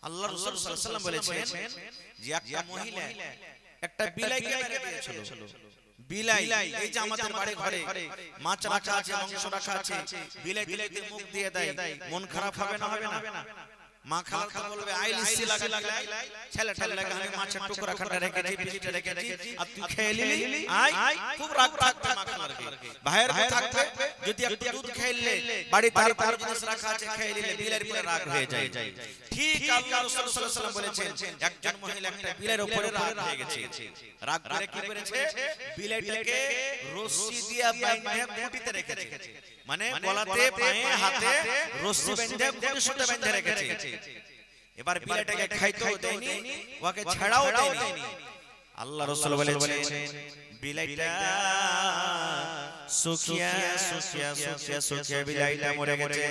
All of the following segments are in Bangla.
আল্লাহ রাসূল সাল্লাল্লাহু আলাইহি ওয়াসাল্লাম বলেছেন যে একটা মহিলা একটা বিলাইকে মেরে দিয়েছিল। বিলাই, এই যে আমাদের বাড়ি ঘরে মাছ রাখা আছে, মাংস রাখা আছে, বিলাইতে মুখ দিয়ে দেয়, মন খারাপ হবে না? হবে না? মা খালা তো বলবে আইলিসি লাগা ছেলেটা লাগা আমি মাছের টুকরা খাটা রেখেছি, পিসটা রেখেছি, আর তুই খেয়ে নিলি। খুব রাগ থাকবে মা খালার, ভাইয়ের থাকবে। যদি একটু দুধ খেলে বাড়ি তার তার জিনিস রাখা আছে খেয়ে নিলে বিলাইয়ের উপরে রাগ হয়ে যায়। ঠিক আল্লাহ রাসূল সাল্লাল্লাহু আলাইহি ওয়াসাল্লাম বলেছেন একজন মহিলা একটা বিলাইয়ের উপরে রাগ হয়ে গেছে। রাগ করে কি করেছে? বিলাইটাকে রশি দিয়ে বাইন্ধে খুঁটিতে রেখেছে, মানে গলাতে পায়ে হাতে রশি বেঁধে খুঁটির সাথে বেঁধে রেখেছে। এবার বিলাইটাকে খাইতেও দেয়নি, ওকে ছাড়াও দেয়নি। আল্লাহ রাসূল বলেছেন বিলাইটা শুকিয়া শুকিয়া শুকিয়া শুকিয়া বিলাইটা মরে গেছে।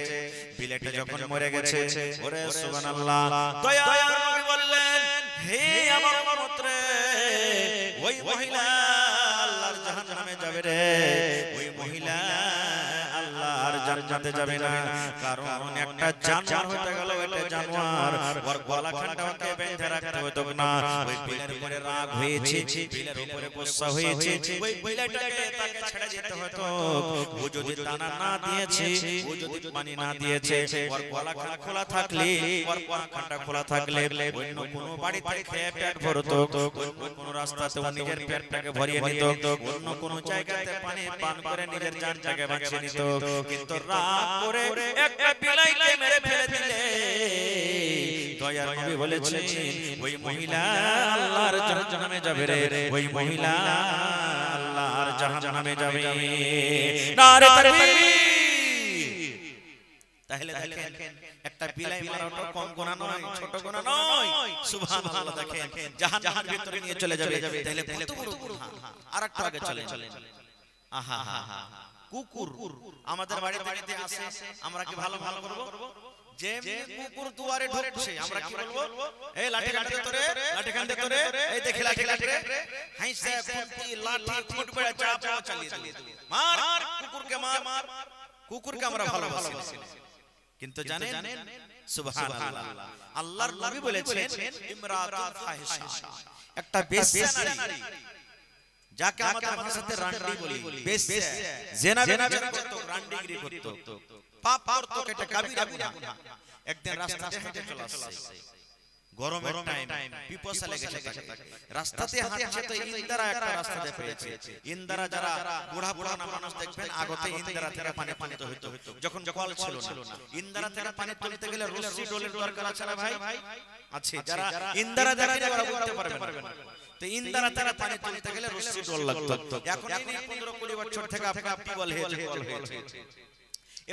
বিলাইটা যখন মরে গেছে, ওরে সুবহানাল্লাহ, দয়ার নবী বললেন হে আমার উম্মত রে, ওই মহিলা আল্লাহর জাহান্নামে যাবে রে, ওই মহিলা আল্লাহর জান্নাতে যাবে না। কারণ একটা জানোয়ার হতে গেল, এটা জানোয়ার, ওর গলাখানটা ওকে বেঁধে রাখতে হতো না। ওই বিলাইয়ের উপরে রাগ হয়েছে, বিলাইয়ের উপরে গোসা হয়েছে, ওই বিলাইটাকে তাকে ছেড়ে যেতে হতো। ও যদি দানা না দিয়েছে, ও যদি পানি না দিয়েছে, ওর গলাখান খোলা থাকলে, ওর গলাখানটা খোলা থাকলে অন্য কোনো বাড়িতে খেয়ে পেট ভরতো, অন্য কোনো রাস্তাতে ও নিজের পেটটাকে ভরিয়ে নিত, অন্য কোনো জায়গাতে পানি পান করে নিজের জানটাকে বাঁচিয়ে নিত। কিন্তু রাগ করে একটা বিলাইকে মেরে ফেলে দিলে দয়ার নবী বলেছেন ওই মহিলা আল্লাহর জাহান্নামে যাবে রে, ওই মহিলা আল্লাহর জাহান্নামে যাবে। নারে তাকবীর! তাহলে দেখেন একটা বিলাই মারাটা কম গুনাহ নয়, ছোট গুনাহ নয়। সুবহানাল্লাহ! দেখেন জাহান্নামের ভিতরে নিয়ে চলে যাবে, তাহলে কত বড় গুনাহ। আরেকটু আগে চলেন। আহা হা হা, কুকুর আমাদের বাড়িতে আসে, আমরা কি ভালো ভালো করব? যে কুকুর দুয়ারে ঢুকছে আমরা কি বলবো? এই লাঠি কাটে তোরে, লাঠি কাটে তোরে, এই দেখি লাঠি কাটে, হাইসা খুঁটি লাঠি খুঁট পড়ে চাপা চালিয়ে দিল, মার কুকুরকে, মার কুকুরকে আমরা ভালোবাসি। কিন্তু জানেন সুবহানাল্লাহ, আল্লাহর নবী বলেছেন ইমরাতুল ফাহিশা, একটা বেশ্যা নারী, যাকে আমাদের ভাষাতে রান্ডি বলি, বেশ্যা, জেনা করতো, রান্ডিগিরি করতো, পাপ করতো, এটা কাবিরা গুনাহ। একদিন রাস্তাতে হেঁটে চলে আসছে, গরমের টাইম, পিপাসা লেগেছে তাকে, রাস্তাতে হাঁটছে তো ইন্দারা একটা রাস্তাতে পেয়েছে। ইন্দারা যারা বুড়া বুড়া মানুষ দেখবেন, আগতে ইন্দারা থেকে পানি পানিতে হইতো, যখন কল ছিল না। ইন্দারা থেকে পানি তুলতে গেলে রশি ডোলের দরকার আছে না ভাই? আছে। যারা ইন্দারা দেখে ওরা বুঝতে পারবে না। তো ইন্দারা থেকে পানি তুলতে গেলে রশি ডোল লাগতো। এখন এই 15-20 বছর থেকে আপনি টিউবওয়েল হয়েছে।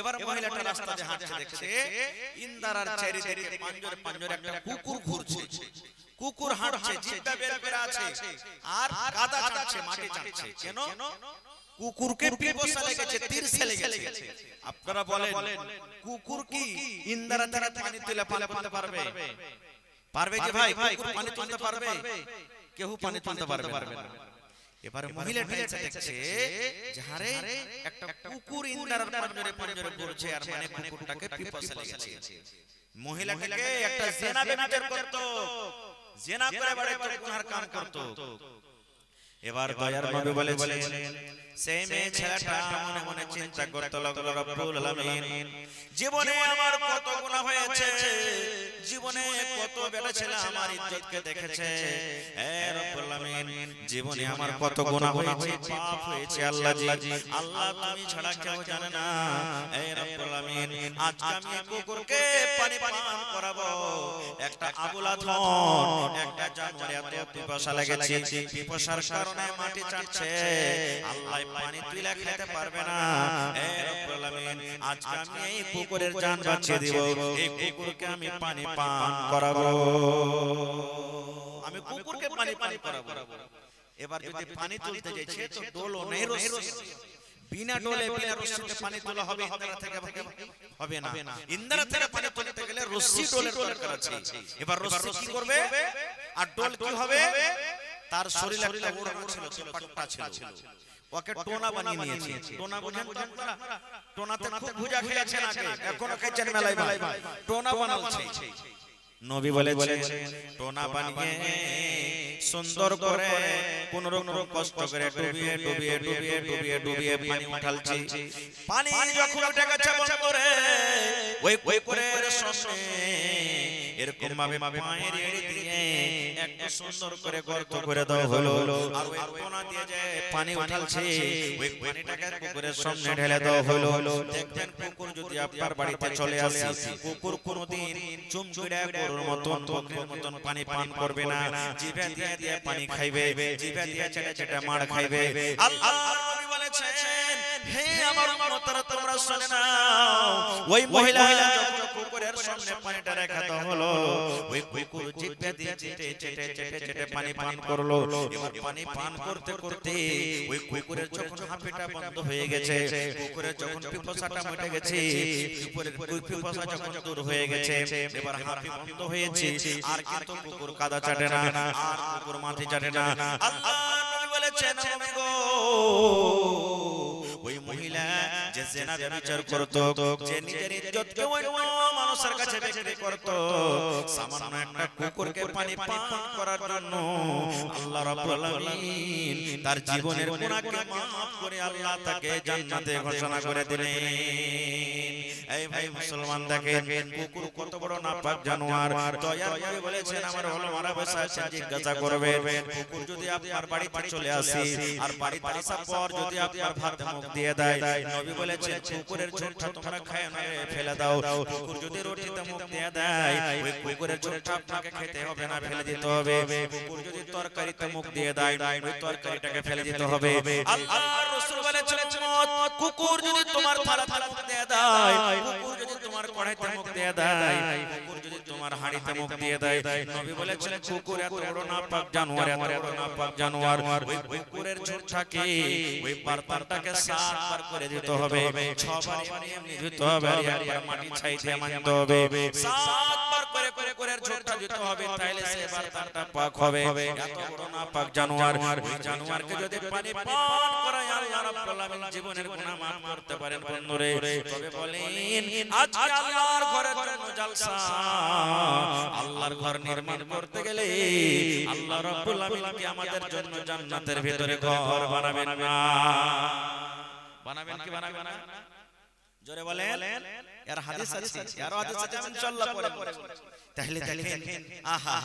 এবার মহিলাটা রাস্তাতে হাঁটছে, দেখছে ইন্দারার চারিদিকে পাঁজরে একটা কুকুর ঘুরছে, কুকুর হাঁটছে, জিহ্বা বের করে আছে আর কাদা চাটছে, মাটি চাটছে। কেন? কুকুরকে পিপাসা লেগেছে, তিরছে লেগেছে। আপনারা বলেন কুকুর কি ইন্দারা থেকে পানি তুলে পান করতে পারবে? পারবে কি ভাই? কুকুর পানি তুলতে পারবে? কেউ পানি তুলতে পারবে না। এবারে মহিলাটা দেখছে যে হারে একটা কুকুর ইন্দারার পাঁজরে ঘুরছে, আর মানে কুকুরটাকে পিপাসা লেগেছে। মহিলাটাকে একটা জেনা বেনাচার করত, জেনা করে বড় গুনার কাম করত। এবার দয়ার নবী বলেছেন সেই মেয়ে ছেলেটা মনে মনে চিন্তা করতে লাগলো, রব্বুল আলামিন, জীবনে আমার কত গুনাহ হয়েছে, জীবনে কত বেটা ছেলে আমার ইজ্জতকে দেখেছে, হে রব্বুল আলামিন, জীবনে আমার কত গুনাহ হয়েছে, পাপ হয়েছে। আল্লাহ জি, আল্লাহ তুমি ছাড়া কেউ জানে না। হে রব্বুল আলামিন, আজকে আমি কুকুরকে পানি পান করাবো। একটা আবুলা ধন, একটা জানোয়ার এত পিপাসা লেগেছে, পিপাসার কারণে মাটি চাটছে, আল্লাহ পানি তুলে খেতে পারবে না। হে রব্বুল আলামিন, আজকে আমি এই কুকুরের জান বাঁচিয়ে দিব, এই কুকুরকে আমি পানি পান করাবো, আমি কুকুরকে পানি পান করাবো। এবার যদি পানি তুলতে যাইছে তো ডোল নেই, রশি, বিনা ডোলে বিনা রশিতে পানি তোলা হবে ইন্দারা থেকে? হবে না। ইন্দারা থেকে পানি তুলতে গেলে রশি ডোলের দরকার আছে। এবার রশি কি করবে আর ডোল কি হবে? তার শরীরে একটা ওড়না ছিল, পাট্টা ছিল, ওকে টোনা বানিয়ে নিয়েছে। টোনা বুঝেন তো আপনারা? টোনাতে খুব ভুজা খেয়েছেন আগে, এখনো খেয়েছেন মেলায় ভাই। টোনা বানাচ্ছে, নবী বলেছেন টোনা বানিয়ে সুন্দর করে কোন রকম কষ্ট করে ডুবিয়ে ডুবিয়ে ডুবিয়ে ডুবিয়ে ডুবিয়ে পানি উঠালছি। পানি যখন উঠে গেছে বন্ধুরে, ওই করে সামনে এরকম ভাবে পায়ের এড়ি দিয়ে একটা সুন্দর করে গর্ত করে দেওয়া হলো। আর ওই কোনা দিয়ে যে পানি উঠালছে ওই পানিটাকে পুকুরের সামনে ঢেলে দেওয়া হলো। দেখবেন কুকুর যদি আপনার বাড়িতে চলে আসে, কুকুর কোনোদিন চুমচুড়া গরুর মতন বকরির মতন পানি পান করবে না, জিভে দিয়ে দিয়ে পানি খাইবে, জিভে দিয়ে চেটে চেটে মার খাইবে। আল্লাহর নবী বলেছেন, হে আমার উম্মতরা তোমরা শুনে নাও, ওই মহিলা যখন কুকুরের সামনে পানিটা রেখে দেওয়া হলো, ওই কুকুর জিভে দিয়ে চেটে চেটে চেটে চেটে পানি পান করলো। এবার পানি পান করতে করতে ওই কুকুরের যখন হাঁপিটা বন্ধ হয়ে গেছে, কুকুরের যখন পিপাসাটা মিটে গেছে, কুকুরের পিপাসা যখন দূর হয়ে গেছে, এবার হাঁপি বন্ধ হয়েছে, আর কিন্তু কুকুর কাদা চাটে না, আর কুকুর মাটি চাটে না। আল্লাহর নবী বলেছেন, আমি গো ওই মহিলা যে জেনা ব্যভিচার করত, যে নিজের ইজ্জতকে অন্য মানুষের কাছে বিক্রি করত, সামান্য একটা কুকুরকে পানি পান করার জন্য আল্লাহ রাব্বুল আলামিন তার জীবনের গুনাহকে maaf করে আল্লাহ তাকে জান্নাতে ঘোষণা করে দিলেন। এই ভাই মুসলমান দেখেন কুকুর কত বড় নাপাক জানোয়ার। দয়ার নবী বলেছেন, আমার ওলামারা বসে আছেন, জিজ্ঞাসা করবেন কুকুর যদি আপনার বাড়িতে চলে আসে আর বাড়িতে আসার পর যদি আপনার ভাত মুখ দিয়ে দেয়, নবী বলেছেন কুকুরের ঝোঁটটা তোমরা খায় না, ফেলে দাও। কুকুর যদি রুটিতে মুখ দিয়ে দেয়, ওই কুকুরের ঝোঁটটা আপনাকে খেতে হবে না, ফেলে দিতে হবে। কুকুর যদি তরকারিতে মুখ দিয়ে দেয়, ওই তরকারিটাকে ফেলে দিতে হবে। আল্লাহর রাসূল বলেছেন, কুকুর যদি তোমার থালাতে মুখ দিয়ে দেয়, কুকুর যদি তোমার কড়াইতে মুখ দিয়ে দেয়, কুকুর যদি তোমার হাঁড়িতে মুখ দিয়ে দেয়, নবী বলেছেন কুকুর এত বড় নাপাক জানোয়ার, এত বড় নাপাক জানোয়ার। ওই কুকুরের ঝোঁটটাকে ওই বারবারটাকে 7 বার করে দিতে হবে, 6 বার এমনি দিতে হবে, আর একবার মাটি ছাইতে মানতে হবে। 7 বার করে কুকুরের ঝোঁটটা দিতে হবে, তাইলে সে বারবারটা পাক হবে। এত বড় নাপাক জানোয়ার, ওই জানোয়ারকে যদি পানি পান করায় আল্লাহ রাব্বুল আলামিন জীবনের গুনাহ maaf করতে পারেন বন্ধুরে। তবে বলেন আজকে আল্লাহর ঘরের জন্য জলসা, আল্লাহর ঘর নির্মাণ করতে গেলে আল্লাহ রাব্বুল আলামিন কি আমাদের জন্য জান্নাতের ভিতরে ঘর বানাবেন না? বানাবেন কি বানাবেন না? জোরে বলেন। এর হাদিস আছে, আরো হাদিস আছে, আমি ইনশাআল্লাহ পরে। তাহলে দেখেন, আহা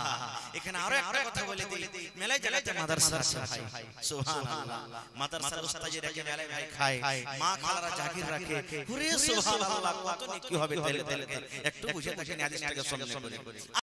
এখানে আরো একটা কথা বলে দিই, মেলায় জায়গাতে মাদ্রাসা আছে ভাই, সুবহানাল্লাহ। মাদ্রাসার উস্তাজি রেখে মেলায় ভাই খায়, মা খালারা জাকির রাখে, ওরে সুবহানাল্লাহ, কত নেকি হবে। তাহলে একটু বুঝে দেখেন হাদিসটাকে শুনে।